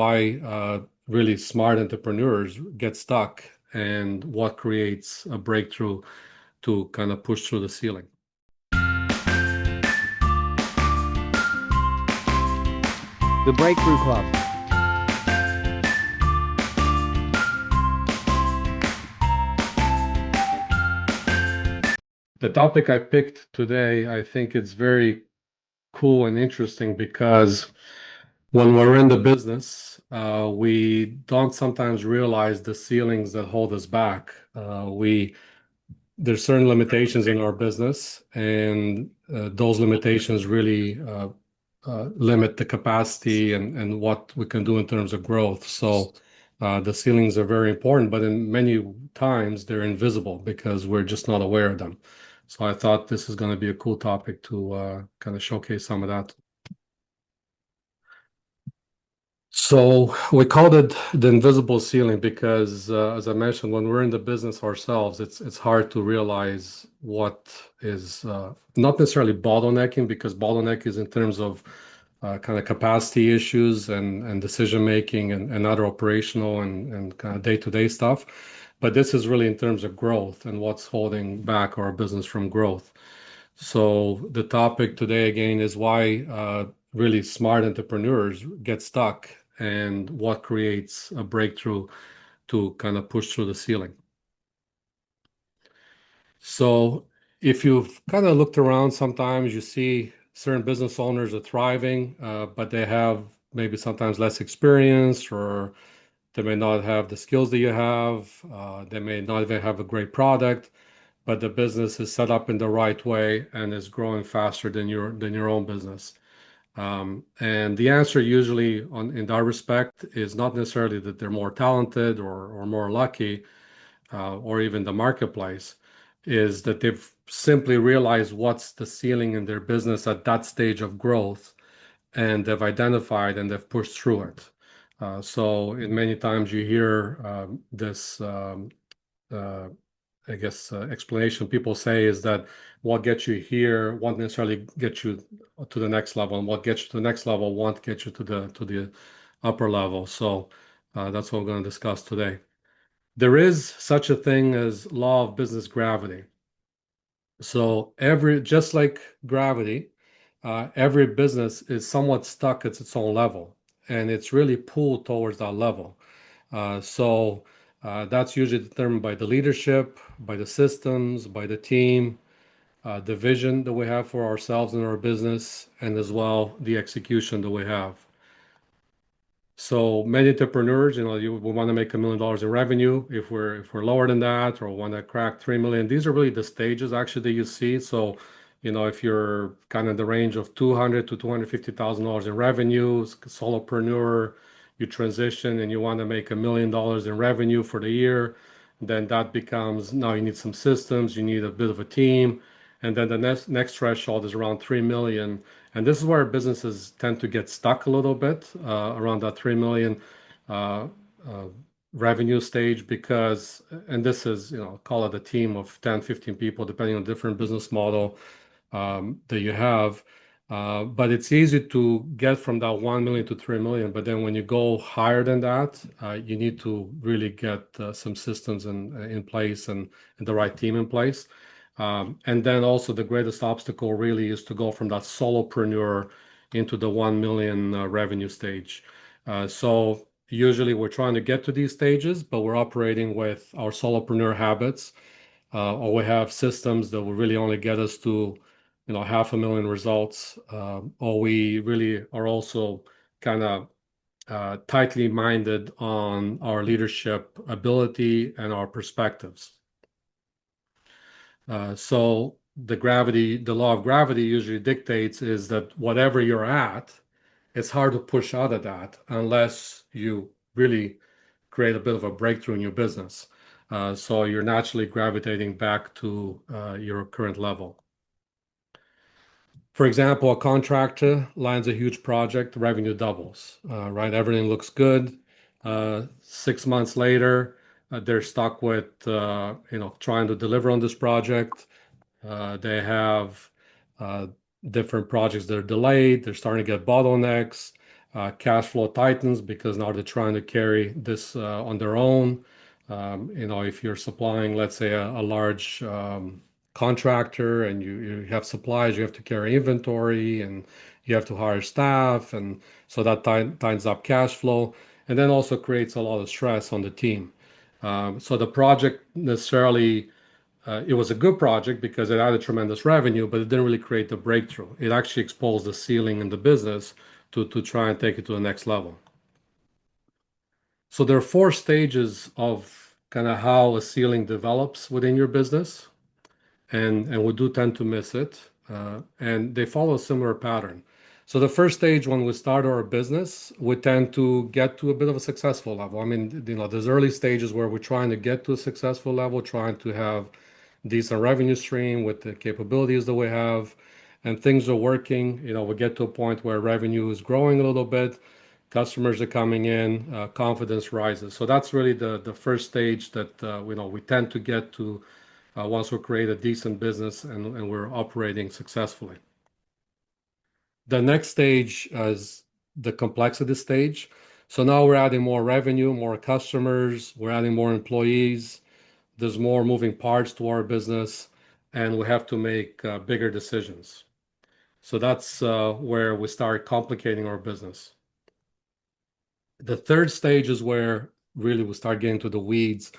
why really smart entrepreneurs get stuck and what creates a breakthrough to kind of push through the ceiling. The Breakthrough Club. The topic I picked today, I think it's very cool and interesting because when we're in the business, we don't sometimes realize the ceilings that hold us back. There's certain limitations in our business, and those limitations really limit the capacity and what we can do in terms of growth. So the ceilings are very important, but in many times they're invisible because we're just not aware of them. So I thought this is going to be a cool topic to kind of showcase some of that. So we called it the invisible ceiling because, as I mentioned, when we're in the business ourselves, it's hard to realize what is not necessarily bottlenecking, because bottleneck is in terms of kind of capacity issues and decision making and other operational and kind of day-to-day stuff. But this is really in terms of growth and what's holding back our business from growth. So the topic today again is why really smart entrepreneurs get stuck and what creates a breakthrough to kind of push through the ceiling. So if you've kind of looked around, sometimes you see certain business owners are thriving, but they have maybe sometimes less experience, or they may not have the skills that you have. They may not even have a great product, but the business is set up in the right way and is growing faster than your own business. And the answer usually in that respect is not necessarily that they're more talented or more lucky, or even the marketplace, is that they've simply realized what's the ceiling in their business at that stage of growth, and they've identified and they've pushed through it. So in many times you hear this uh, I guess explanation people say is that what gets you here won't necessarily get you to the next level, and what gets you to the next level won't get you to the upper level. So that's what we're going to discuss today. There is such a thing as law of business gravity. So just like gravity, every business is somewhat stuck at its own level, and it's really pulled towards that level. So that's usually determined by the leadership, by the systems, by the team, the vision that we have for ourselves and our business, and as well the execution that we have. So many entrepreneurs, we want to make $1 million in revenue. If we're lower than that, or want to crack 3 million, these are really the stages actually that you see. So, if you're kind of in the range of 200 to $250,000 in revenue, solopreneur, you transition and you want to make $1 million in revenue for the year, then that becomes, now you need some systems, you need a bit of a team, and then the next threshold is around 3 million. And this is where businesses tend to get stuck a little bit around that 3 million uh, uh, revenue stage, because, and this is, call it a team of 10, 15 people, depending on different business model that you have. But it's easy to get from that 1 million to 3 million. But then when you go higher than that, you need to really get some systems in place and the right team in place. And then also the greatest obstacle really is to go from that solopreneur into the 1 million revenue stage. So usually we're trying to get to these stages, but we're operating with our solopreneur habits, or we have systems that will really only get us to, 500,000 results, or we really are also kind of tightly minded on our leadership ability and our perspectives. So the law of gravity usually dictates is that whatever you're at, it's hard to push out of that unless you really create a bit of a breakthrough in your business. So you're naturally gravitating back to your current level. For example, a contractor lands a huge project, revenue doubles, right? Everything looks good. 6 months later, they're stuck with, trying to deliver on this project. They have uh, different projects that are delayed. They're starting to get bottlenecks. Cash flow tightens because now they're trying to carry this on their own. If you're supplying, let's say, a large contractor and you have supplies, you have to carry inventory and you have to hire staff. And so that tightens up cash flow and then also creates a lot of stress on the team. So the project necessarily it was a good project because it added tremendous revenue, but it didn't really create the breakthrough. It actually exposed the ceiling in the business to try and take it to the next level. So there are four stages of kind of how a ceiling develops within your business, and we do tend to miss it, and they follow a similar pattern. So the first stage when we start our business, we tend to get to a bit of a successful level. I mean, there's early stages where we're trying to get to a successful level, trying to have decent revenue stream with the capabilities that we have, and things are working. We get to a point where revenue is growing a little bit, customers are coming in, confidence rises. So that's really the first stage that we tend to get to once we create a decent business and we're operating successfully. The next stage is the complexity stage. So now we're adding more revenue, more customers, we're adding more employees, there's more moving parts to our business, and we have to make bigger decisions. So that's where we start complicating our business. The third stage is where really we start getting to the weeds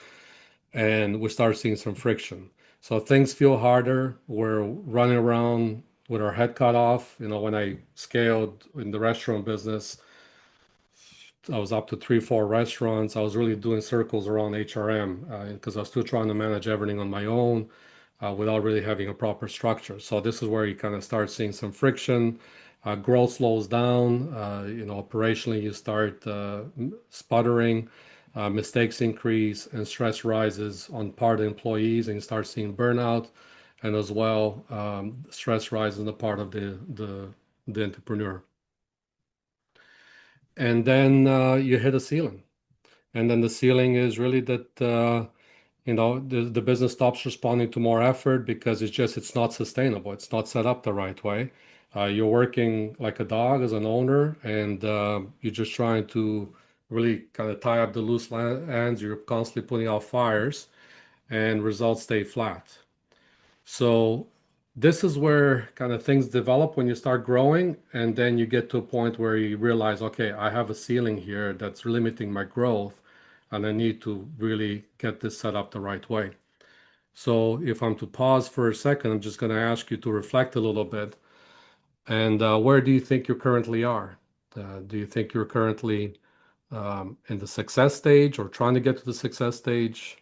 and we start seeing some friction. So things feel harder. We're running around with our head cut off. When I scaled in the restaurant business, I was up to three, four restaurants. I was really doing circles around HRM because I was still trying to manage everything on my own without really having a proper structure. So this is where you kind of start seeing some friction. Growth slows down. Operationally, you start sputtering. Mistakes increase and stress rises on part of the employees, and you start seeing burnout, and as well stress rises on the part of the entrepreneur. And then you hit a ceiling. And then the ceiling is really that the business stops responding to more effort because it's not sustainable. It's not set up the right way. You're working like a dog as an owner, and you're just trying to really kind of tie up the loose ends. You're constantly putting out fires, and results stay flat. So this is where kind of things develop when you start growing, and then you get to a point where you realize, okay, I have a ceiling here that's limiting my growth, and I need to really get this set up the right way. So if I'm to pause for a second, I'm just going to ask you to reflect a little bit. And where do you think you currently are? Do you think you're currently in the success stage or trying to get to the success stage?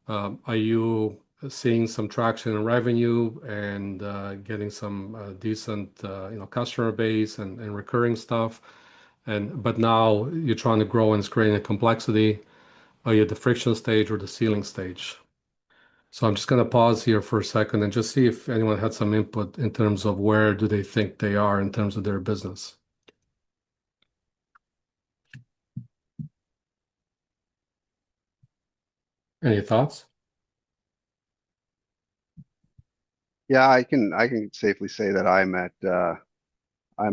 Are you seeing some traction in revenue and getting some decent customer base and recurring stuff? But now you're trying to grow and it's creating a complexity. Are you at the friction stage or the ceiling stage? So I'm just going to pause here for a second and just see if anyone had some input in terms of where do they think they are in terms of their business. Any thoughts? Yeah, I can safely say that I'm at the I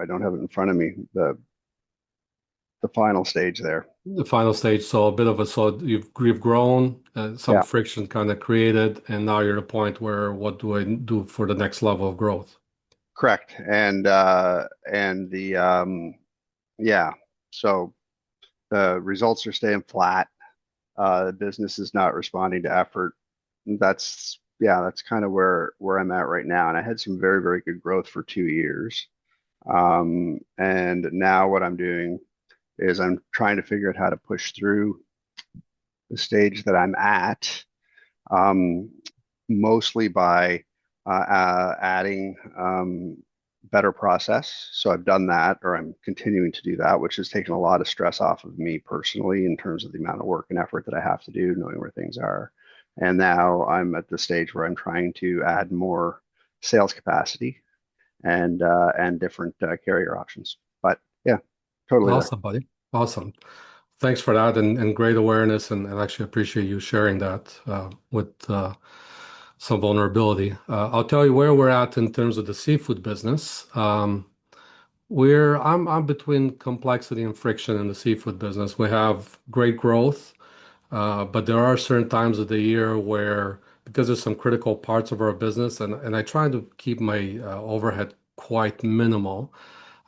don't have it in front of me, the final stage there. The final stage, so a bit of a so you've grown, some Yeah, friction kind of created, and now you're at a point where what do I do for the next level of growth? correct. And the yeah, so the results are staying flat. The business is not responding to effort. That's kind of where I'm at right now. And I had some very, very good growth for 2 years. And now what I'm doing is I'm trying to figure out how to push through the stage that I'm at, um, mostly by adding better process. So I've done that, or I'm continuing to do that, which has taken a lot of stress off of me personally in terms of the amount of work and effort that I have to do, knowing where things are. And now I'm at the stage where I'm trying to add more sales capacity and different carrier options. But yeah, totally there. Awesome, buddy. Awesome. Thanks for that and great awareness, and actually appreciate you sharing that with some vulnerability. I'll tell you where we're at in terms of the seafood business. I'm between complexity and friction in the seafood business. We have great growth, but there are certain times of the year where, because there's some critical parts of our business, and I try to keep my overhead quite minimal.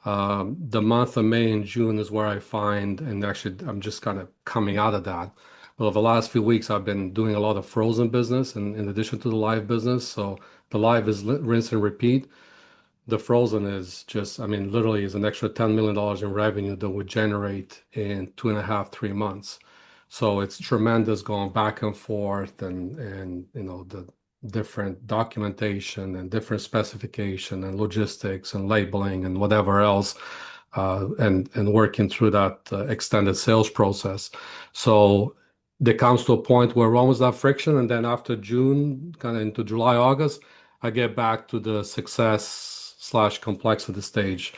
The month of May and June is where I find, and actually I'm just kind of coming out of that. Well, the last few weeks I've been doing a lot of frozen business in addition to the live business. So the live is rinse and repeat. The frozen is just, I mean, literally is an extra $10 million in revenue that would generate in 2.5, 3 months. So it's tremendous going back and forth and the different documentation and different specification and logistics and labeling and whatever else, and working through that extended sales process. So there comes to a point where we're almost that friction, and then after June, kind of into July, August, I get back to the success slash complexity stage,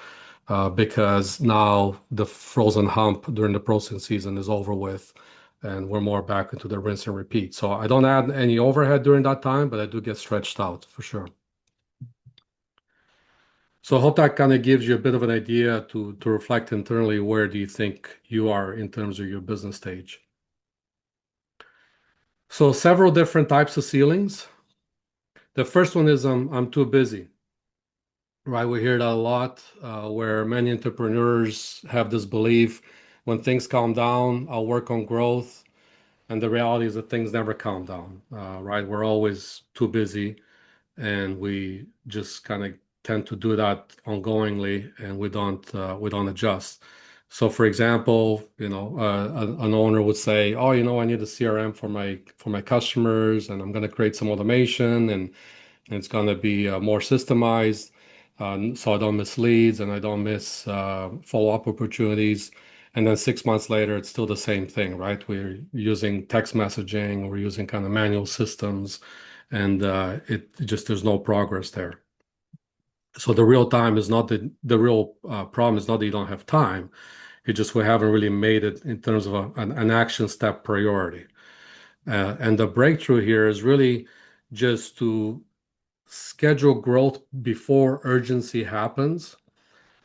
because now the frozen hump during the processing season is over with, and we're more back into the rinse and repeat. So I don't add any overhead during that time, but I do get stretched out for sure. So I hope that kind of gives you a bit of an idea to reflect internally, where do you think you are in terms of your business stage. So several different types of ceilings. The first one is I'm too busy. Right, we hear that a lot, where many entrepreneurs have this belief, when things calm down, I'll work on growth. And the reality is that things never calm down, right? We're always too busy, and we just kind of tend to do that ongoingly, and we don't adjust. So, for example, an owner would say, "Oh, I need a CRM for my customers, and I'm going to create some automation, and it's going to be more systemized, so I don't miss leads and I don't miss follow-up opportunities." And then 6 months later, it's still the same thing, right? We're using text messaging, we're using kind of manual systems, and it just there's no progress there. So the real time is not the real problem is not that you don't have time. It's just we haven't really made it in terms of an action step priority. And the breakthrough here is really just to schedule growth before urgency happens.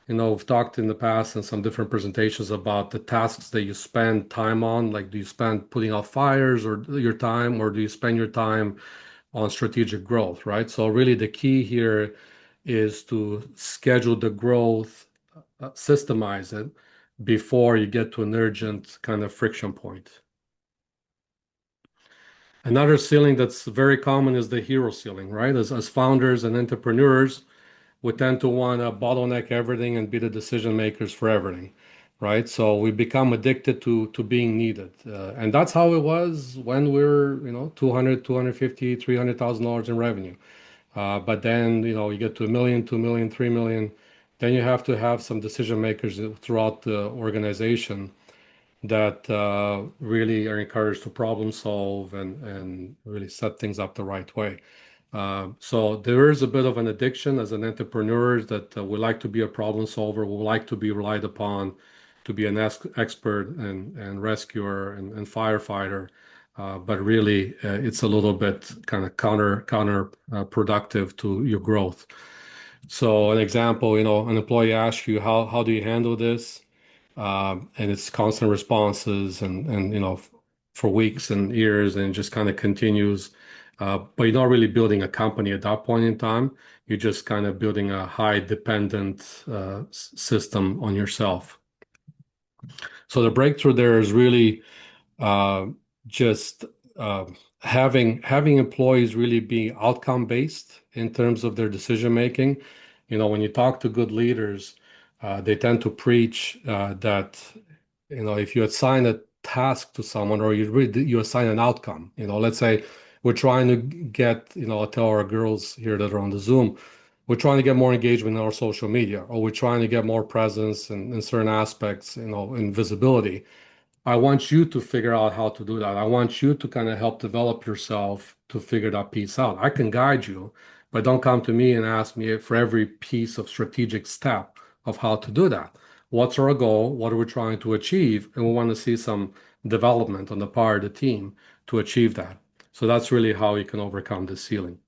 We've talked in the past in some different presentations about the tasks that you spend time on. Like, do you spend putting out fires or your time, or do you spend your time on strategic growth, right? So really the key here is to schedule the growth, systemize it before you get to an urgent kind of friction point. Another ceiling that's very common is the hero ceiling, right? As founders and entrepreneurs, we tend to want to bottleneck everything and be the decision makers for everything, right? So we become addicted to being needed. And that's how it was when we're, 200, 250, $300,000 in revenue. But then, you get to a million, 2 million, 3 million, then you have to have some decision makers throughout the organization that really are encouraged to problem solve and really set things up the right way. So there is a bit of an addiction as an entrepreneur, that we like to be a problem solver. We like to be relied upon to be an expert and rescuer and firefighter. But really, it's a little bit kind of counter productive to your growth. So an example, an employee asks you, how do you handle this? And it's constant responses and for weeks and years, and it just kind of continues. But you're not really building a company at that point in time. You're just kind of building a high dependent system on yourself. So the breakthrough there is really uh, just uh, having employees really be outcome based in terms of their decision making. When you talk to good leaders, they tend to preach that if you assign a task to someone, or you assign an outcome. Let's say we're trying to get, I'll tell our girls here that are on the Zoom, we're trying to get more engagement in our social media, or we're trying to get more presence in certain aspects, in visibility. I want you to figure out how to do that. I want you to kind of help develop yourself to figure that piece out. I can guide you, but don't come to me and ask me for every piece of strategic step of how to do that. What's our goal? What are we trying to achieve? And we want to see some development on the part of the team to achieve that. So that's really how you can overcome this ceiling.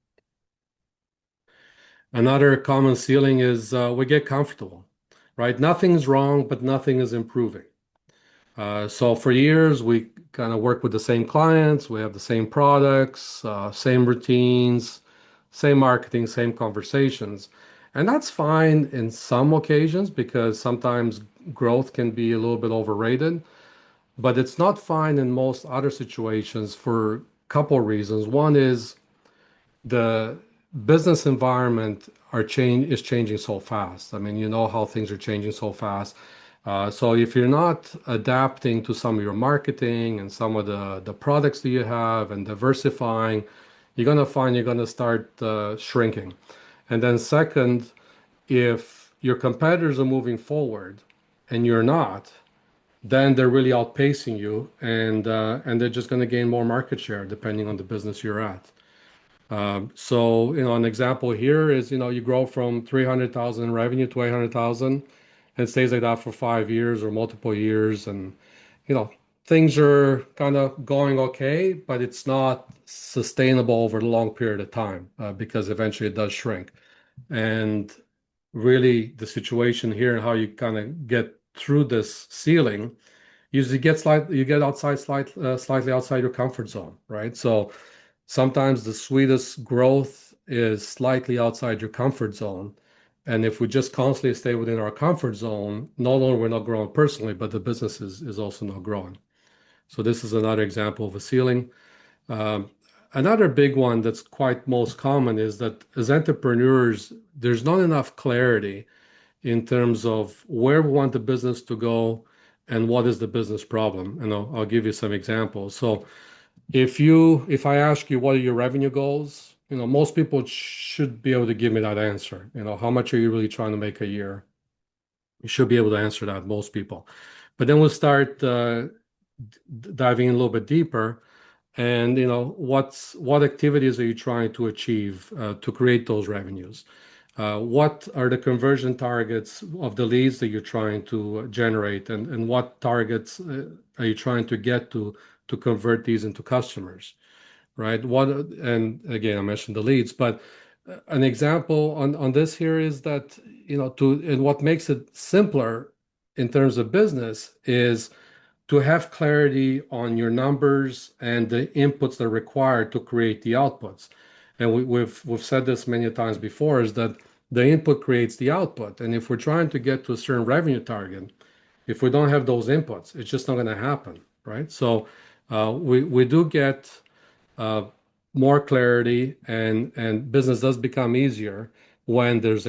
Another common ceiling is we get comfortable, right? Nothing's wrong, but nothing is improving. So for years, we kind of work with the same clients, we have the same products, same routines, same marketing, same conversations. And that's fine in some occasions because sometimes growth can be a little bit overrated, but it's not fine in most other situations for a couple reasons. One is the business environment is changing so fast. I mean, you know how things are changing so fast. So if you're not adapting to some of your marketing and some of the products that you have and diversifying, you're gonna find you're gonna start shrinking. And then second, if your competitors are moving forward and you're not, then they're really outpacing you, and they're just going to gain more market share depending on the business you're at. So, an example here is, you grow from 300,000 in revenue to 800,000 and it stays like that for 5 years or multiple years. And, you know, things are kind of going okay, but it's not sustainable over a long period of time because eventually it does shrink. And really, the situation here and how you kind of get through this ceiling usually you get slightly outside your comfort zone, right? So sometimes the sweetest growth is slightly outside your comfort zone. And if we just constantly stay within our comfort zone, not only we're not growing personally, but the business is also not growing. So this is another example of a ceiling. Um, Another big one that's quite most common is that as entrepreneurs, there's not enough clarity in terms of where we want the business to go and what is the business problem. And I'll give you some examples. So if I ask you what are your revenue goals, most people should be able to give me that answer. How much are you really trying to make a year? You should be able to answer that, most people. But then we'll start diving in a little bit deeper. And what activities are you trying to achieve to create those revenues? What are the conversion targets of the leads that you're trying to generate, and what targets are you trying to get to convert these into customers, right? And again, I mentioned the leads, but an example on this here is that and what makes it simpler in terms of business is to have clarity on your numbers and the inputs that are required to create the outputs. And we've said this many times before, is that the input creates the output. And if we're trying to get to a certain revenue target, if we don't have those inputs, it's just not going to happen, right? So we do get uh, more clarity, and business does become easier when there's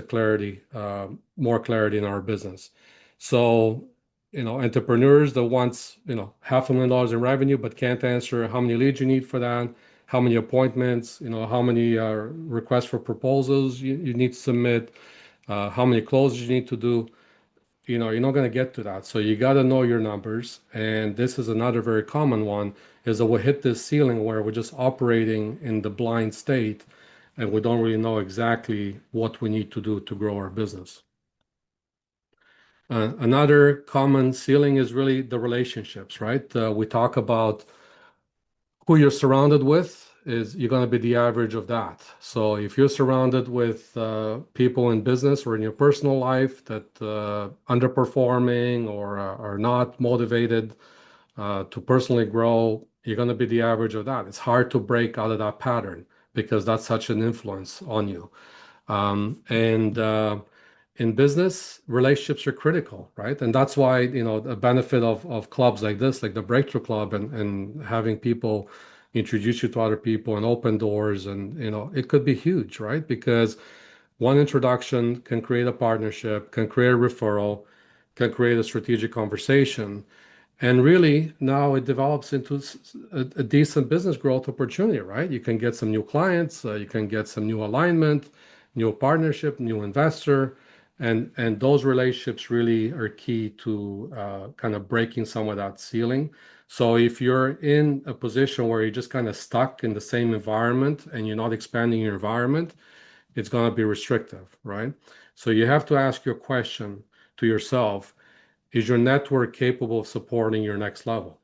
more clarity in our business. So, entrepreneurs that wants, $500,000 in revenue, but can't answer how many leads you need for that, how many appointments, how many requests for proposals you need to submit, how many closes you need to do. You're not going to get to that. So you got to know your numbers. And this is another very common one, is that we hit this ceiling where we're just operating in the blind state and we don't really know exactly what we need to do to grow our business. Another common ceiling is really the relationships, right? We talk about who you're surrounded with is you're going to be the average of that. So if you're surrounded with people in business or in your personal life that underperforming or are not motivated to personally grow, you're going to be the average of that. It's hard to break out of that pattern because that's such an influence on you. And in business, relationships are critical, right? And that's why, the benefit of clubs like this, like the Breakthrough Club, and having people introduce you to other people and open doors, and, it could be huge, right? Because one introduction can create a partnership, can create a referral, can create a strategic conversation. And really, now it develops into a decent business growth opportunity, right? You can get some new clients, you can get some new alignment, new partnership, new investor, and those relationships really are key to kind of breaking some of that ceiling. So if you're in a position where you're just kind of stuck in the same environment and you're not expanding your environment, it's going to be restrictive, right? So you have to ask your question to yourself: is your network capable of supporting your next level,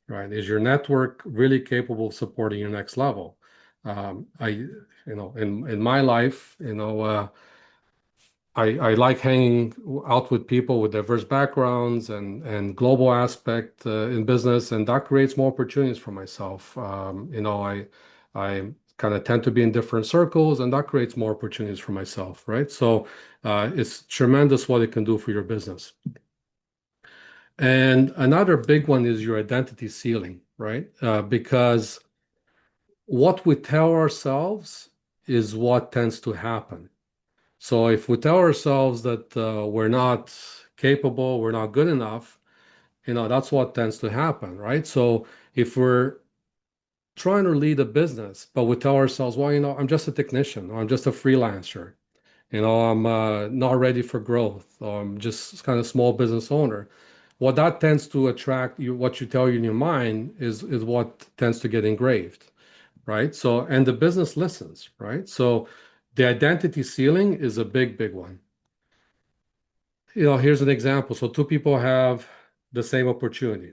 right? Is your network really capable of supporting your next level? In my life, I like hanging out with people with diverse backgrounds and global aspect in business, and that creates more opportunities for myself. I kind of tend to be in different circles, and that creates more opportunities for myself, right? So it's tremendous what it can do for your business. And another big one is your identity ceiling, right? Because what we tell ourselves is what tends to happen. So if we tell ourselves that we're not capable, we're not good enough, that's what tends to happen, right? So if we're trying to lead a business, but we tell ourselves, well, I'm just a technician, or I'm just a freelancer, I'm not ready for growth, or I'm just kind of small business owner. What that tends to attract you, what you tell you in your mind is what tends to get engraved, right? So, and the business listens, right? So the identity ceiling is a big, big one. Here's an example. So two people have the same opportunity.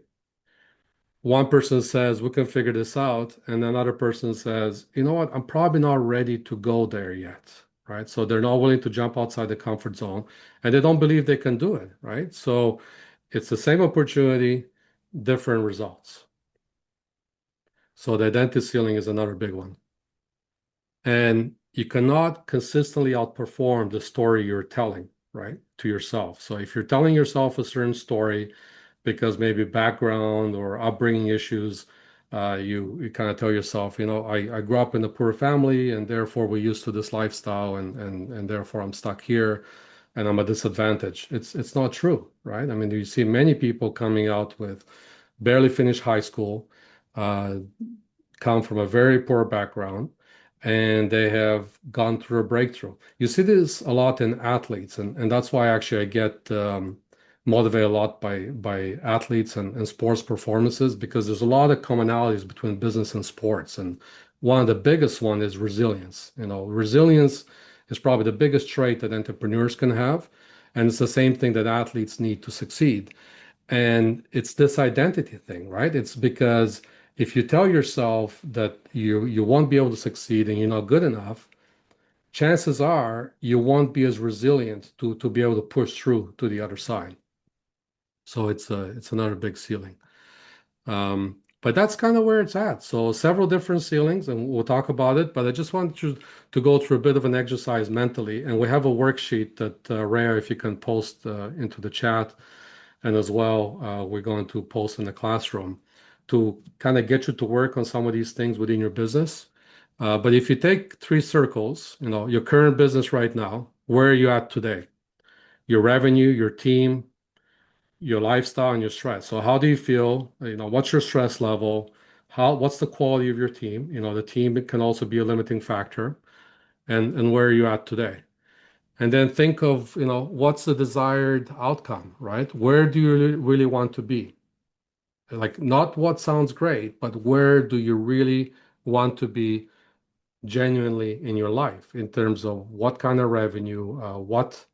One person says, we can figure this out. And another person says, you know what, I'm probably not ready to go there yet, right? So they're not willing to jump outside the comfort zone and they don't believe they can do it, right? So it's the same opportunity, different results. So the identity ceiling is another big one. And you cannot consistently outperform the story you're telling, right, to yourself. So if you're telling yourself a certain story, because maybe background or upbringing issues, you kind of tell yourself, I grew up in a poor family and therefore we're used to this lifestyle and therefore I'm stuck here and I'm a disadvantage. It's not true, right? I mean, you see many people coming out with barely finished high school, uh, come from a very poor background, and they have gone through a breakthrough. You see this a lot in athletes, and that's why actually I get motivated a lot by athletes and sports performances because there's a lot of commonalities between business and sports. And one of the biggest one is resilience. Resilience is probably the biggest trait that entrepreneurs can have. And it's the same thing that athletes need to succeed. And it's this identity thing, right? It's because if you tell yourself that you won't be able to succeed and you're not good enough, chances are you won't be as resilient to be able to push through to the other side. So it's another big ceiling. But that's kind of where it's at. So several different ceilings, and we'll talk about it. But I just want you to go through a bit of an exercise mentally, and we have a worksheet that Rhea, if you can post into the chat, and as well, we're going to post in the classroom to kind of get you to work on some of these things within your business. But if you take three circles, your current business right now, where are you at today? Your revenue, your team, your lifestyle, and your stress. So how do you feel? What's your stress level? What's the quality of your team? The team can also be a limiting factor. And where are you at today? And then think of, what's the desired outcome, right? Where do you really want to be? Like not what sounds great, but where do you really want to be genuinely in your life in terms of what kind of revenue, what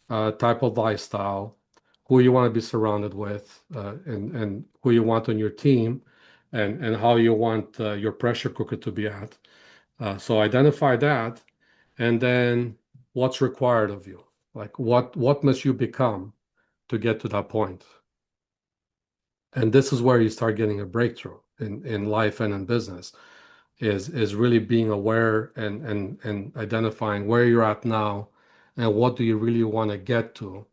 type of lifestyle, who you want to be surrounded with, and who you want on your team, and how you want your pressure cooker to be at. So identify that, and then what's required of you. Like what must you become to get to that point? And this is where you start getting a breakthrough in life and in business, is really being aware and identifying where you're at now and what do you really want to get to.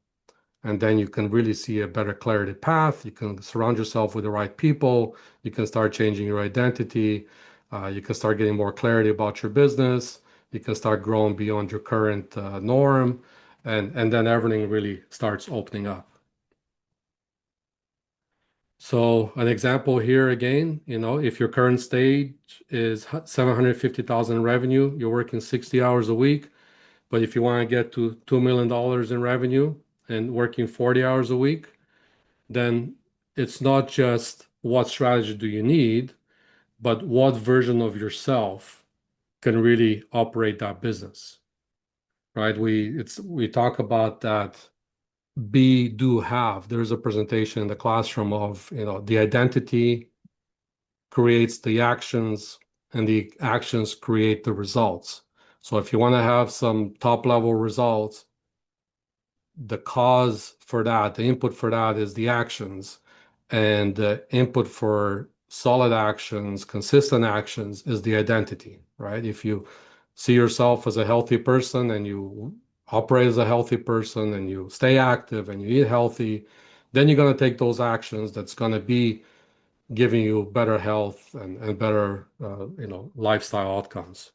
And then you can really see a better clarity path. You can surround yourself with the right people. You can start changing your identity. You can start getting more clarity about your business. You can start growing beyond your current norm. And then everything really starts opening up. So an example here again, if your current stage is 750,000 revenue, you're working 60 hours a week. But if you want to get to $2 million in revenue and working 40 hours a week, then it's not just what strategy do you need, but what version of yourself can really operate that business, right? We talk about that be, do, have. There's a presentation in the classroom of, the identity creates the actions and the actions create the results. So if you want to have some top level results, the cause for that, the input for that is the actions, and the input for solid actions, consistent actions is the identity, right? If you see yourself as a healthy person and you operate as a healthy person and you stay active and you eat healthy, then you're going to take those actions that's going to be giving you better health and better lifestyle outcomes.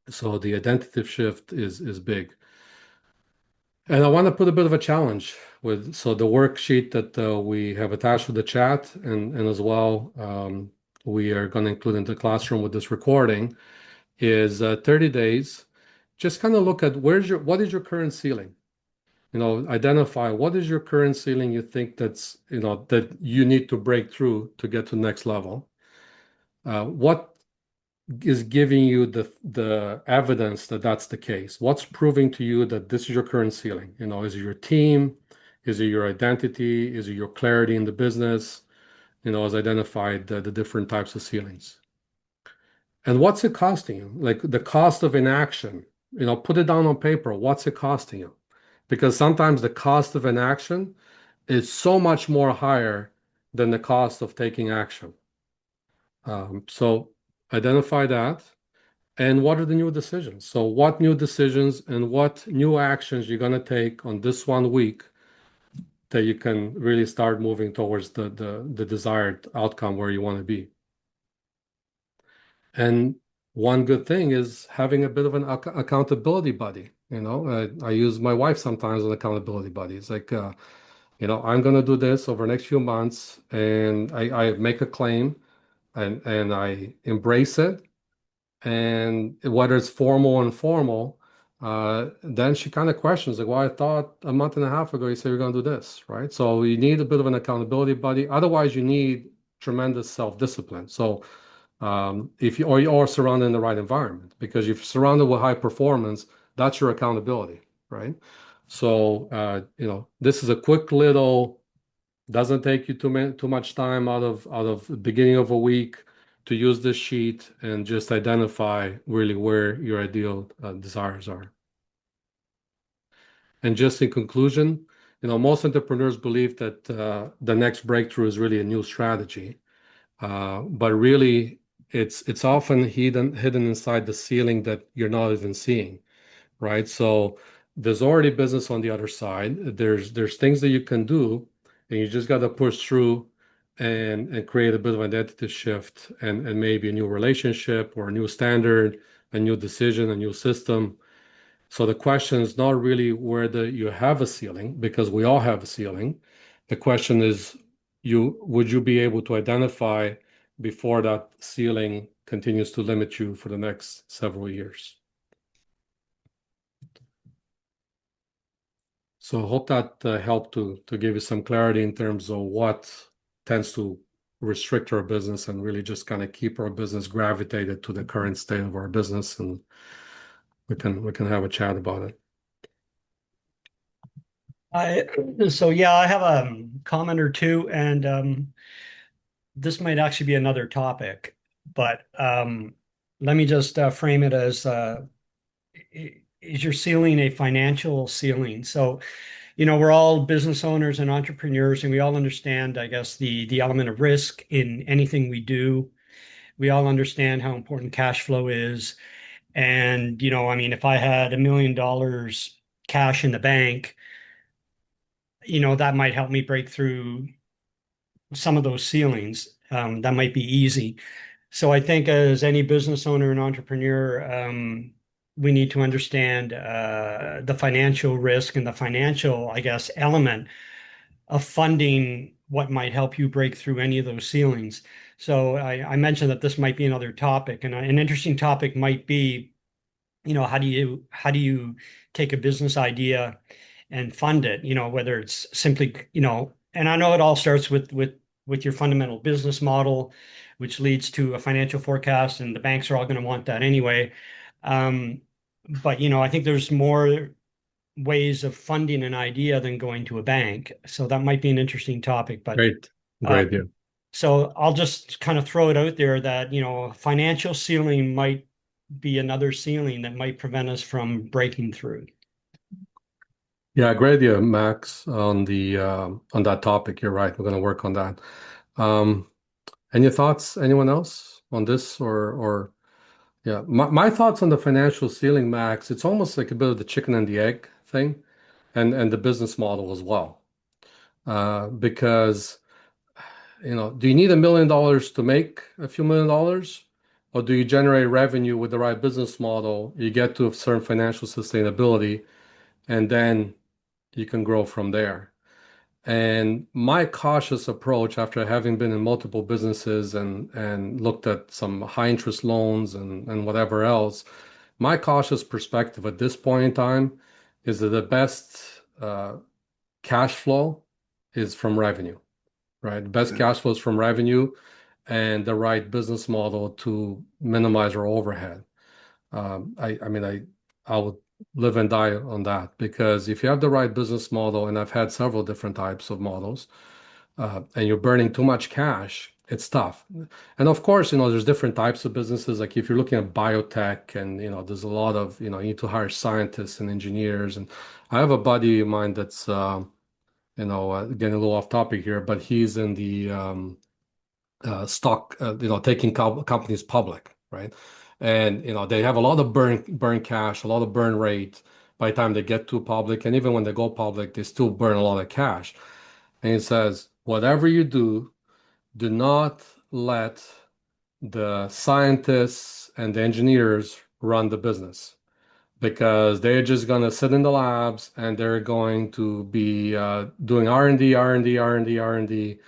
So the identity shift is big. And I want to put a bit of a challenge with so the worksheet that we have attached to the chat and as well we are going to include in the classroom with this recording is 30 days. Just kind of look at what is your current ceiling? Identify what is your current ceiling you think that you need to break through to get to the next level. What is giving you the evidence that that's the case? What's proving to you that this is your current ceiling? Is it your team? Is it your identity? Is it your clarity in the business? As identified the different types of ceilings. And what's it costing you? Like the cost of inaction, put it down on paper. What's it costing you? Because sometimes the cost of inaction is so much more higher than the cost of taking action. So identify that. And what are the new decisions? So what new decisions and what new actions you're going to take on this 1 week that you can really start moving towards the desired outcome where you want to be. And one good thing is having a bit of an accountability buddy. I use my wife sometimes as an accountability buddy. It's like, I'm going to do this over the next few months, and I make a claim and I embrace it. And whether it's formal or informal, then she kind of questions, like, well, I thought a month and a half ago you said you're going to do this, right? So you need a bit of an accountability buddy. Otherwise, you need tremendous self-discipline. So if you're surrounded in the right environment, because if you're surrounded with high performance, that's your accountability, right? So this is a quick little, doesn't take you too much time out of the beginning of a week to use this sheet and just identify really where your ideal desires are. And just in conclusion, most entrepreneurs believe that the next breakthrough is really a new strategy. But really, it's often hidden inside the ceiling that you're not even seeing, right? So there's already business on the other side. There's things that you can do, and you just got to push through and create a bit of identity shift and maybe a new relationship or a new standard, a new decision, a new system. So the question is not really whether you have a ceiling, because we all have a ceiling. The question is, would you be able to identify before that ceiling continues to limit you for the next several years? So I hope that helped to give you some clarity in terms of what tends to restrict our business and really just kind of keep our business gravitated to the current state of our business, and we can have a chat about it. I have a comment or two, and this might actually be another topic, but let me just frame it as is your ceiling a financial ceiling? So, we're all business owners and entrepreneurs, and we all understand, I guess, the element of risk in anything we do. We all understand how important cash flow is. And, if I had $1 million cash in the bank, that might help me break through some of those ceilings. That might be easy. So I think as any business owner and entrepreneur, we need to understand the financial risk and the financial, I guess, element of funding what might help you break through any of those ceilings. So I mentioned that this might be another topic, and an interesting topic might be, how do you take a business idea and fund it? Whether it's simply, and I know it all starts with your fundamental business model, which leads to a financial forecast, and the banks are all going to want that anyway. But I think there's more ways of funding an idea than going to a bank. So that might be an interesting topic. But Great. Yeah. So I'll just kind of throw it out there that, financial ceiling might be another ceiling that might prevent us from breaking through. Yeah, great idea, Max, on that topic. You're right. We're going to work on that. Um, any thoughts? Anyone else on this or yeah, my thoughts on the financial ceiling, Max, it's almost like a bit of the chicken and the egg thing and the business model as well. Because do you need $1 million to make a few $1 million? Or do you generate revenue with the right business model? You get to a certain financial sustainability, and then you can grow from there. And my cautious approach after having been in multiple businesses and looked at some high interest loans and whatever else, my cautious perspective at this point in time is that the best cash flow is from revenue, right? The best Yeah. cash flow is from revenue and the right business model to minimize our overhead. I mean, I would live and die on that because if you have the right business model, and I've had several different types of models, and you're burning too much cash, it's tough. And of course, there's different types of businesses. Like if you're looking at biotech, and there's a lot of, you need to hire scientists and engineers. And I have a buddy of mine that's, getting a little off topic here, but he's in the stock, taking companies public, right? And they have a lot of burn cash, a lot of burn rate by the time they get to public, and even when they go public, they still burn a lot of cash. And he says, whatever you do not let the scientists and the engineers run the business because they're just going to sit in the labs and they're going to be doing R&D, R&D, R&D, R&D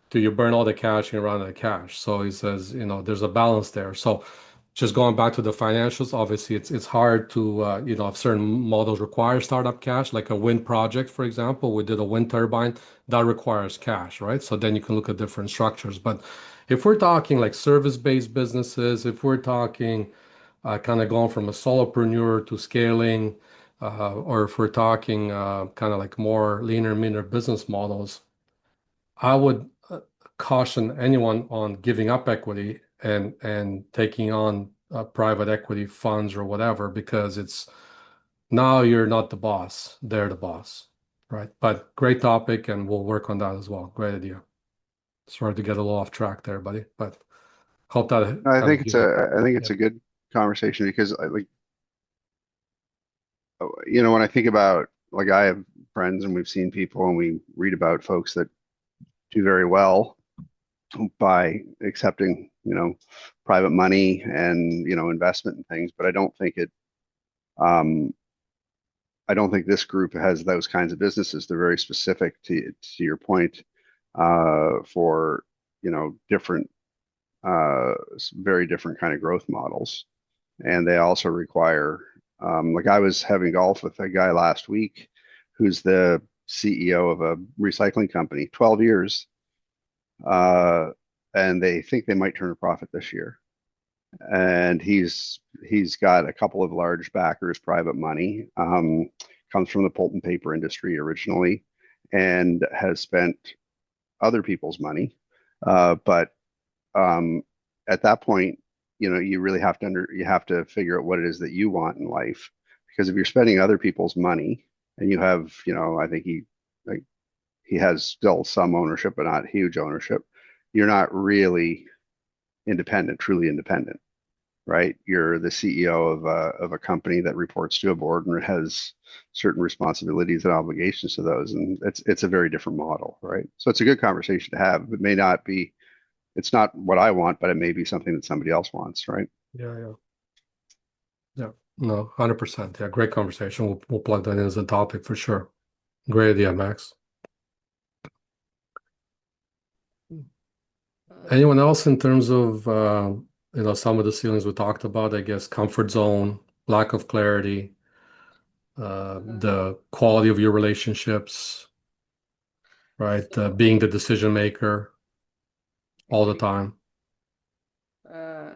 till you burn all the cash and you run out of cash. So he says, there's a balance there. So just going back to the financials, obviously it's hard to, if certain models require startup cash, like a wind project, for example, we did a wind turbine that requires cash, right? So then you can look at different structures. But if we're talking like service-based businesses, if we're talking kind of going from a solopreneur to scaling, or if we're talking kind of like more leaner, meaner business models, I would caution anyone on giving up equity and taking on private equity funds or whatever, because it's now you're not the boss, they're the boss, right? But great topic, and we'll work on that as well. Great idea. Sorry to get a little off track there, buddy, but hope that I kind of think it's gives you. a I think Yeah. it's a good conversation because when I think about like I have friends and we've seen people and we read about folks that do very well by accepting, private money and, investment and things, but um I don't think this group has those kinds of businesses. They're very specific to your point, for, different very different kind of growth models. And they also require, like I was having golf with a guy last week who's the CEO of a recycling company, 12 years, uh, and they think they might turn a profit this year. And he's got a couple of large backers, private money, comes from the pulp and paper industry originally, and has spent other people's money. But at that point, you really you have to figure out what it is that you want in life. Because if you're spending other people's money and you have, I think like he has still some ownership, but not huge ownership, you're not really independent, truly independent, right? You're the CEO of a company that reports to a board and has certain responsibilities and obligations to those. And it's a very different model, right? So it's a good conversation to have. It may not be it's not what I want, but it may be something that somebody else wants, right? Yeah, yeah. Yeah. No, 100%. Yeah, great conversation. We'll plug that in as a topic for sure. Great idea, Max. Anyone else in terms of some of the ceilings we talked about, I guess comfort zone, lack of clarity, the quality of your relationships, right? Being the decision maker all the time. Uh,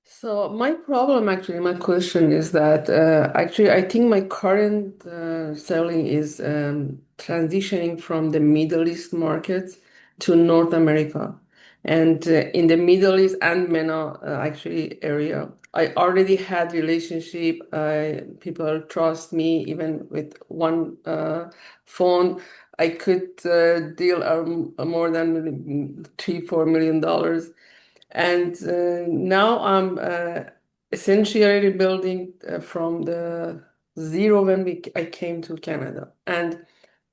so my problem, actually, my question is that actually I think my current selling is transitioning from the Middle East market to North America. And in the Middle East and MENA actually area, I already had relationship. People trust me even with one phone. I could deal more than $3-4 million. And now I'm essentially rebuilding from the zero when I came to Canada. And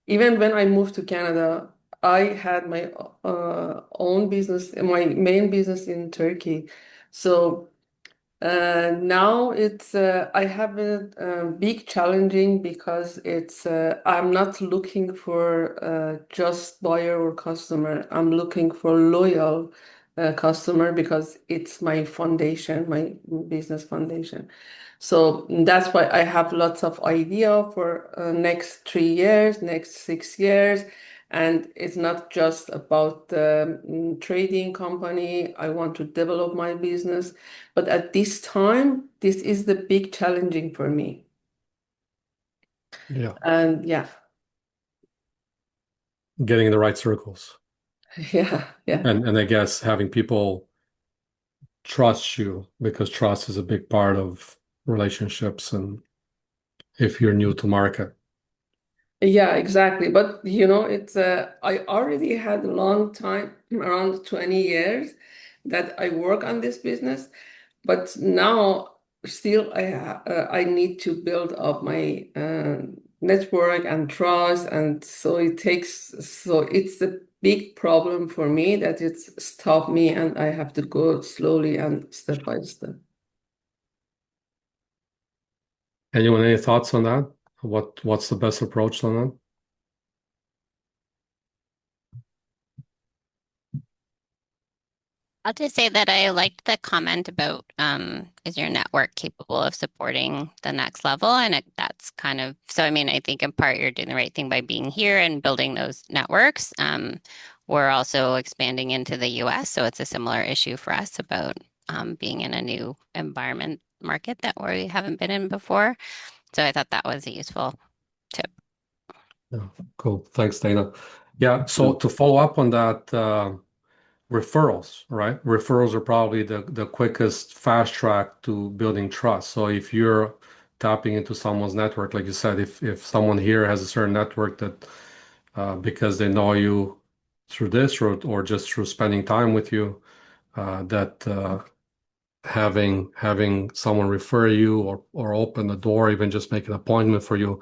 even when I moved to Canada, I had my own business, my main business in Turkey. So now it's I have a big challenging because it's I'm not looking for just buyer or customer. I'm looking for loyal customer because it's my foundation, my business foundation. So that's why I have lots of idea for next 3 years, next 6 years. And it's not just about trading company. I want to develop my business. But at this time, this is the big challenging for me. Yeah. And yeah, Getting in the right circles. yeah. And I guess having people trust you, because trust is a big part of relationships and if you're new to market. Yeah, exactly. But it's I already had a long time, around 20 years that I work on this business, but now still I need to build up my network and trust, and so it's a big problem for me that it's stopped me, and I have to go slowly and step by step. Anyone, any thoughts on that? What's the best approach on that? I'll just say that I liked the comment about is your network capable of supporting the next level? And that's kind of, so I mean, I think in part you're doing the right thing by being here and building those networks. We're also expanding into the US, so it's a similar issue for us about being in a new environment market that we haven't been in before. So I thought that was a useful tip. Yeah, cool. Thanks, Dana. Yeah, so to follow up on that, referrals, right? Referrals are probably the quickest fast track to building trust. So if you're tapping into someone's network, like you said, if someone here has a certain network that because they know you through this or just through spending time with you, that having someone refer you or open the door, even just make an appointment for you,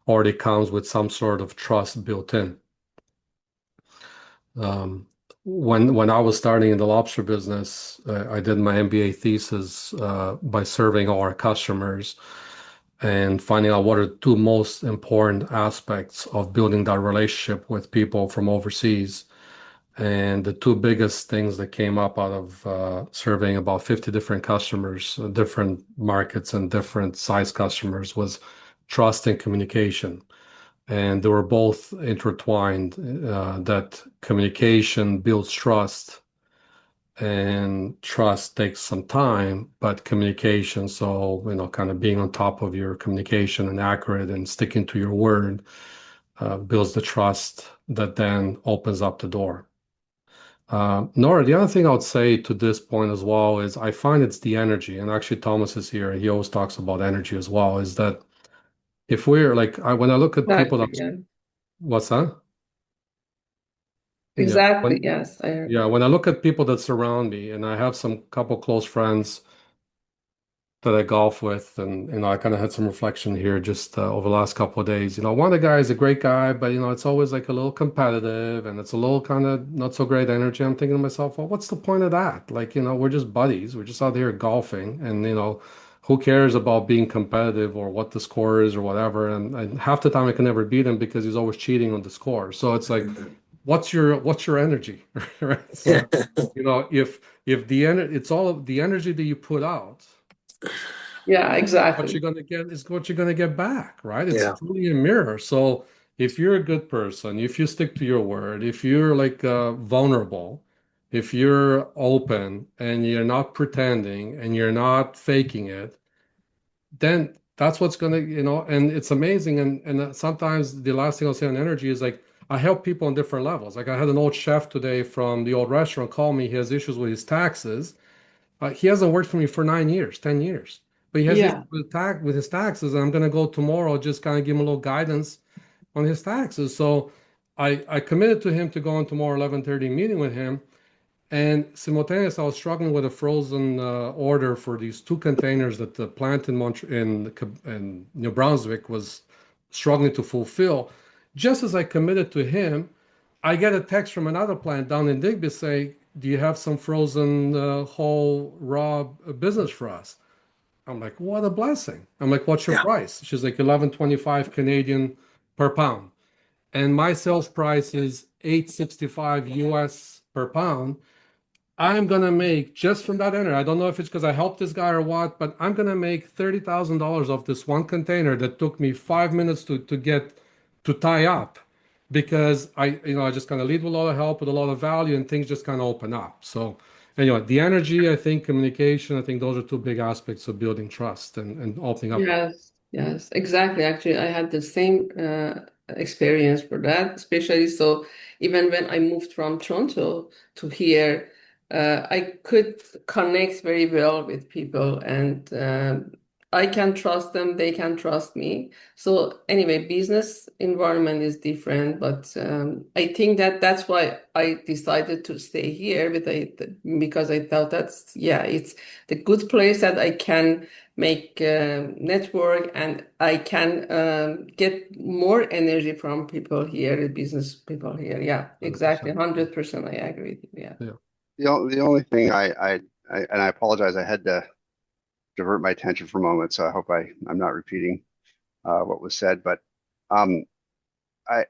already comes with some sort of trust built in. Um, when I was starting in the lobster business, I did my MBA thesis by surveying all our customers and finding out what are the two most important aspects of building that relationship with people from overseas. And the two biggest things that came up out of surveying about 50 different customers, different markets and different size customers was trust and communication. And they were both intertwined, that communication builds trust and trust takes some time, but communication, so, kind of being on top of your communication and accurate and sticking to your word, builds the trust that then opens up the door. Nora, the other thing I would say to this point as well is I find it's the energy, and actually Thomas is here, he always talks about energy as well, is that if we're like, when I look at people Exactly, that, yeah. what's that? Yeah. Exactly, yes. Yeah, when I look at people that surround me, and I have some couple close friends that I golf with, and I kind of had some reflection here just over the last couple of days. One of the guys is a great guy, but it's always like a little competitive, and it's a little kind of not so great energy. I'm thinking to myself, well, what's the point of that? Like, we're just buddies. We're just out here golfing, and who cares about being competitive or what the score is or whatever? And half the time I can never beat him because he's always cheating on the score. So it's like, what's your energy, right? So if the energy, it's all of the energy that you put out. Yeah, What exactly. you're gonna get is what you're gonna get back, right? It's Yeah. truly a mirror. So if you're a good person, if you stick to your word, if you're like vulnerable, if you're open and you're not pretending and you're not faking it, then that's what's gonna, and it's amazing. And sometimes the last thing I'll say on energy is like, I help people on different levels. Like I had an old chef today from the old restaurant call me. He has issues with his taxes. He hasn't worked for me for 9 years, 10 years, but he has issues Yeah. with his taxes. And I'm going to go tomorrow, just kind of give him a little guidance on his taxes. So I committed to him to go on tomorrow 11:30 meeting with him. And simultaneously, I was struggling with a frozen order for these two containers that the plant in in New Brunswick was struggling to fulfill. Just as I committed to him, I get a text from another plant down in Digby saying, "Do you have some frozen whole raw business for us?" I'm like, "What a blessing!" I'm like, "What's your price?" She's like, 11.25 Canadian per pound, and my sales price is 8.65 US per pound. I'm gonna make just from that entry. I don't know if it's because I helped this guy or what, but I'm gonna make $30,000 off this one container that took me 5 minutes to get to tie up, because I just kind of lead with a lot of help, with a lot of value, and things just kind of open up. So anyway, the energy, I think, communication, I think those are two big aspects of building trust and opening up. Yes, yes, exactly. Actually, I had the same experience for that, especially so even when I moved from Toronto to here, I could connect very well with people and I can trust them, they can trust me. So anyway, business environment is different, but I think that that's why I decided to stay here because I thought that's, yeah, it's the good place that I can make network and I can get more energy from people here, the business people here. Yeah, exactly. 100%. 100% I agree with you. Yeah. Yeah. The only thing and I apologize, I had to divert my attention for a moment, so I hope I'm not repeating what was said. But um, I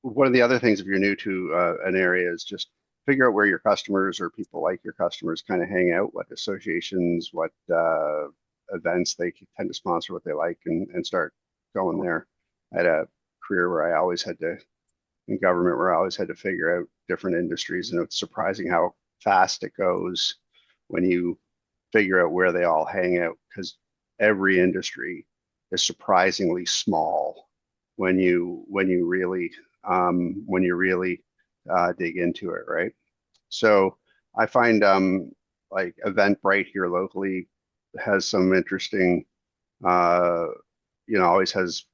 one of the other things if you're new to an area is just figure out where your customers or people like your customers kind of hang out, what associations, what events they tend to sponsor, what they like, and start going there. I had a career where I always had to in government where I always had to figure out different industries, and it's surprising how fast it goes when you figure out where they all hang out, because every industry is surprisingly small when you really dig into it, right? So I find like Eventbrite here locally has some interesting, uh, always has,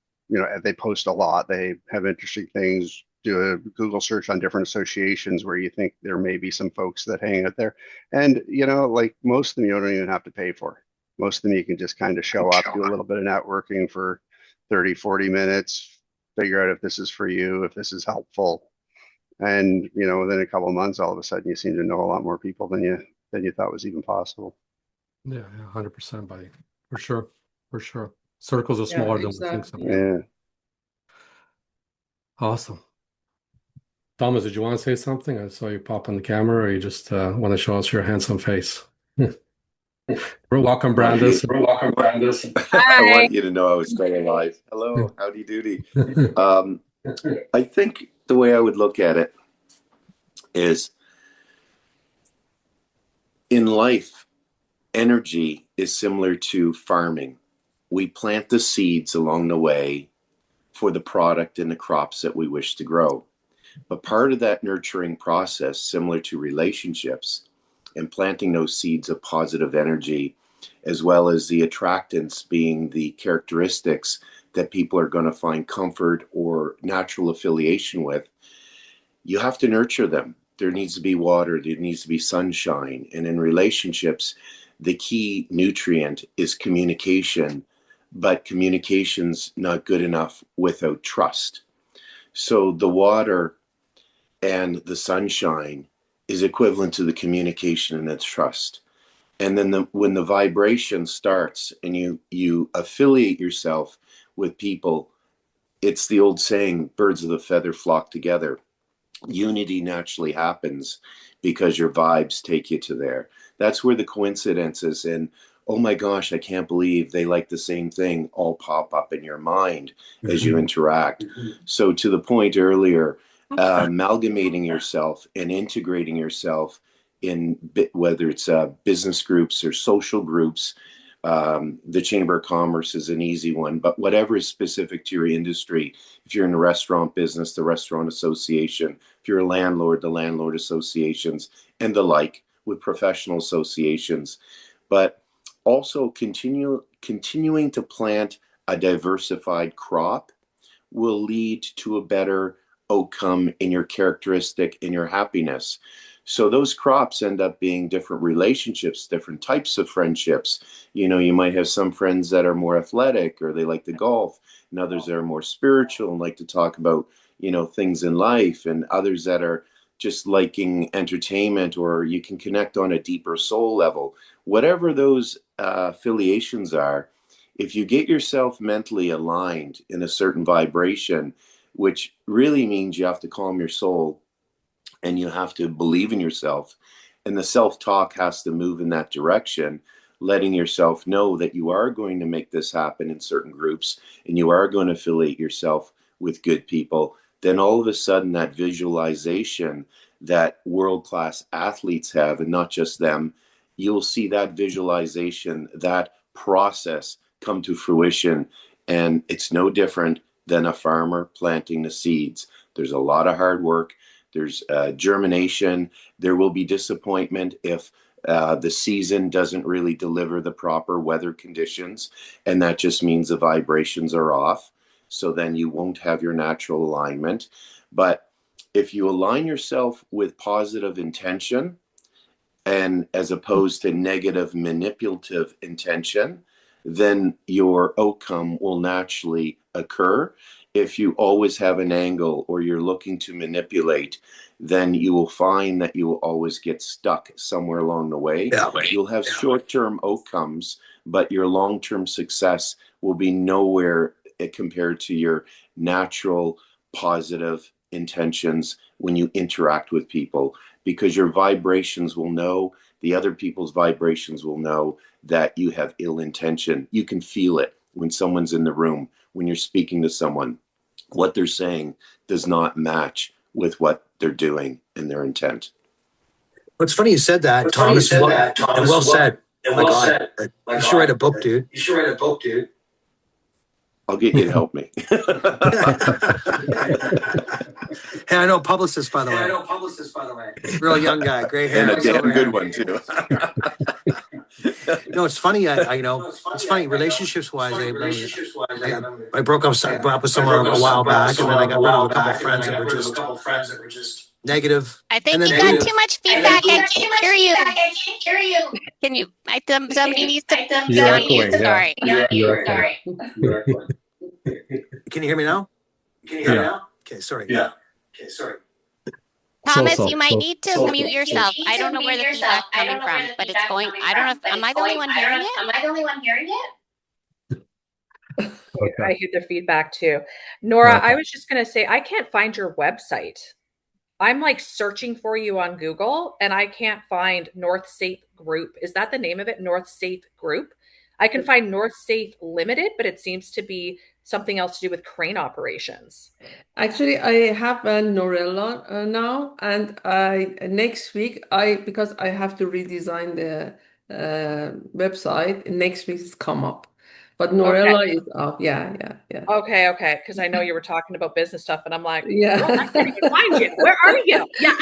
they post a lot. They have interesting things. Do a Google search on different associations where you think there may be some folks that hang out there. And, like most of them, you don't even have to pay for. Most of them, you can just kind of show up, do a little bit of networking for 30, 40 minutes, figure out if this is for you, if this is helpful. And, within a couple of months, all of a sudden you seem to know a lot more people than you thought was even possible. Yeah, 100%, buddy. For sure. For sure. Circles are Yeah, smaller than we think exactly. sometimes. Yeah. Awesome. Thomas, did you want to say something? I saw you pop on the camera, or you just want to show us your handsome face? Welcome, Brandis. Welcome, Brandis. I Hi. want you to know I was still alive. Hello, howdy doody. I think the way I would look at it is in life, energy is similar to farming. We plant the seeds along the way for the product and the crops that we wish to grow. But part of that nurturing process, similar to relationships and planting those seeds of positive energy, as well as the attractants being the characteristics that people are going to find comfort or natural affiliation with, you have to nurture them. There needs to be water, there needs to be sunshine. And in relationships, the key nutrient is communication, but communication's not good enough without trust. So the water and the sunshine is equivalent to the communication and the trust. And then when the vibration starts and you affiliate yourself with people, it's the old saying, birds of a feather flock together. Unity naturally happens because your vibes take you to there. That's where the coincidences and, oh my gosh, I can't believe they like the same thing, all pop up in your mind as you interact. So to the point earlier, amalgamating yourself and integrating yourself in whether it's business groups or social groups, The Chamber of Commerce is an easy one, but whatever is specific to your industry. If you're in the restaurant business, the Restaurant Association. If you're a landlord, the landlord associations, and the like, with professional associations. But also continuing to plant a diversified crop will lead to a better outcome in your characteristic, in your happiness. So those crops end up being different relationships, different types of friendships. You know, you might have some friends that are more athletic or they like to golf, and others that are more spiritual and like to talk about, you know, things in life, and others that are just liking entertainment, or you can connect on a deeper soul level. Whatever those affiliations are, if you get yourself mentally aligned in a certain vibration, which really means you have to calm your soul and you have to believe in yourself, and the self-talk has to move in that direction, letting yourself know that you are going to make this happen in certain groups and you are going to affiliate yourself with good people, then all of a sudden that visualization that world-class athletes have, and not just them, you'll see that visualization, that process come to fruition. And it's no different than a farmer planting the seeds. There's a lot of hard work. There's germination. There will be disappointment if the season doesn't really deliver the proper weather conditions, and that just means the vibrations are off. So then you won't have your natural alignment. But if you align yourself with positive intention, and as opposed to negative manipulative intention, then your outcome will naturally occur. If you always have an angle or you're looking to manipulate, then you will find that you will always get stuck somewhere along the way. You'll have short-term outcomes, but your long-term success will be nowhere compared to your natural positive intentions when you interact with people, because your vibrations will know, the other people's vibrations will know that you have ill intention. You can feel it when someone's in the room, when you're speaking to someone. What they're saying does not match with what they're doing and their intent. Well, it's funny you said that, Thomas. And well said. My God, you should write a book, dude. I'll get you to help me. Hey, I know a publicist, by the way. Real young guy, gray hair. And a damn good one, too. No, it's funny. It's funny. Relationships wise, I broke up with someone a while back, and then I got rid of a couple of friends that were just negative. I think And then you got negative. too much feedback. I can't hear you. Can you? Somebody needs to be on mute. Sorry. Can you hear me now? Okay, sorry. Thomas, So. you might need to mute yourself. I don't know where the feedback's coming from, but it's going. I don't know. Am I the only one hearing it? Okay. I hear the feedback too. Nora, Okay. I was just going to say, I can't find your website. I'm like searching for you on Google and I can't find North Safe Group. Is that the name of it? North Safe Group? I can find North Safe Limited, but it seems to be something else to do with crane operations. Actually, I have a Norella now, and next week because I have to redesign the website. Next week it's come up, but Norella is up. Yeah. Okay. Because I know you were talking about business stuff, and I'm like, Yeah. girl, I can't even find you. Where are you? Yeah,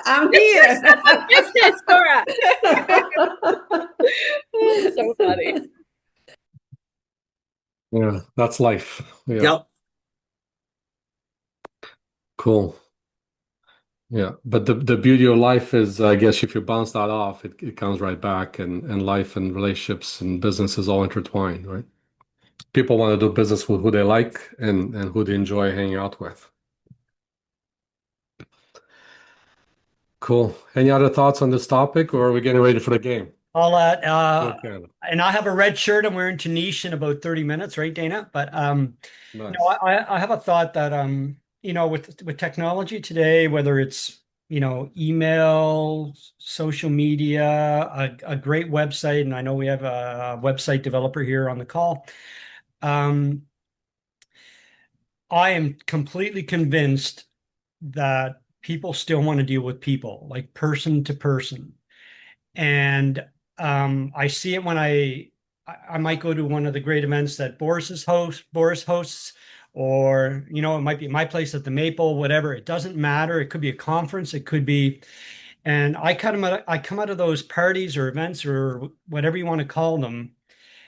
I'm here. business, Nora. So funny. Yeah, that's life. Yeah. Yep. Cool. Yeah, but the beauty of life is, I guess, if you bounce that off, it comes right back, and life and relationships and business is all intertwined, right? People want to do business with who they like and who they enjoy hanging out with. Cool. Any other thoughts on this topic, or are we getting ready for the game? I'll Okay. and I have a red shirt. I'm wearing to niche in about 30 minutes, right, Dana? But Nice. no, I have a thought that with technology today, whether it's email, social media, a great website, and I know we have a website developer here on the call. I am completely convinced that people still want to deal with people, like person to person. And I see it when I I might go to one of the great events that Boris hosts, or, you know, it might be my place at the Maple, whatever. It doesn't matter. It could be a conference. It could be, and I come out of those parties or events or whatever you want to call them,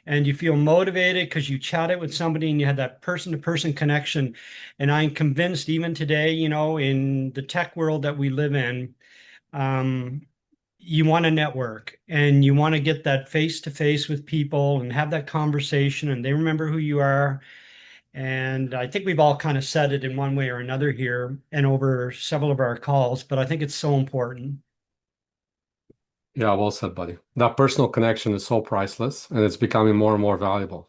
and you feel motivated because you chatted with somebody and you had that person-to-person connection. And I'm convinced even today, you know, in the tech world that we live in, you want to network and you want to get that face-to-face with people and have that conversation and they remember who you are. And I think we've all kind of said it in one way or another here and over several of our calls, but I think it's so important. Yeah, well said, buddy. That personal connection is so priceless and it's becoming more and more valuable.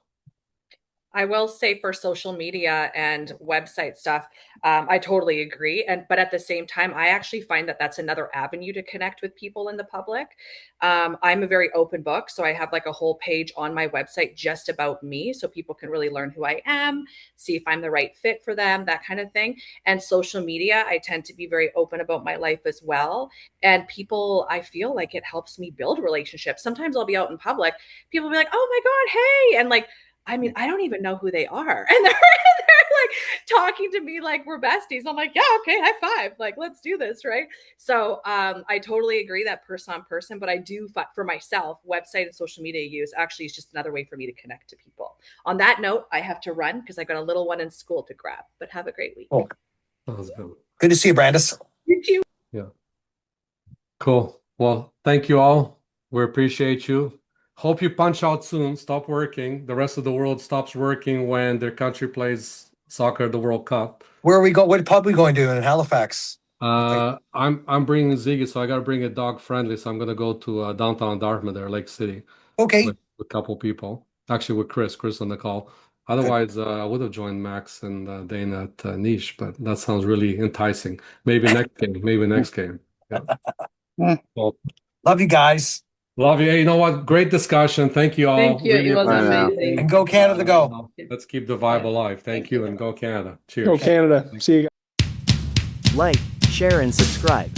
I will say for social media and website stuff, I totally agree. But at the same time, I actually find that that's another avenue to connect with people in the public. I'm a very open book, so I have like a whole page on my website just about me, so people can really learn who I am, see if I'm the right fit for them, that kind of thing. And social media, I tend to be very open about my life as well. And people, I feel like it helps me build relationships. Sometimes I'll be out in public, people will be like, "Oh my God, hey," and like, I mean, I don't even know who they are. And they're like talking to me like we're besties. I'm like, yeah, okay, high five. Like, let's do this, right? So I totally agree that person on person, but I do for myself, website and social media use actually is just another way for me to connect to people. On that note, I have to run because I got a little one in school to grab, but have a great week. Oh. That was good. Good to see you, Brandis. You too. Yeah. Cool. Well, thank you all. We appreciate you. Hope you punch out soon. Stop working. The rest of the world stops working when their country plays soccer at the World Cup. Where are we going? What pub are we going to in Halifax? I'm bringing Ziggy, so I gotta bring it dog friendly. So I'm gonna go to downtown Dartmouth there, Lake City, Okay. with a couple people. Actually, with Chris on the call. Otherwise, I would have joined Max and Dana at Niche, but that sounds really enticing. Maybe next game. Maybe next game. Yeah. Well, Love you guys. love you. Hey, you know what? Great discussion. Thank you all. Thank you. Really It was I know. amazing. And go Canada, go. Let's keep the vibe Yeah. alive. Thank you, and go Canada. Cheers. Go Canada. See you guys. Like, share, and subscribe.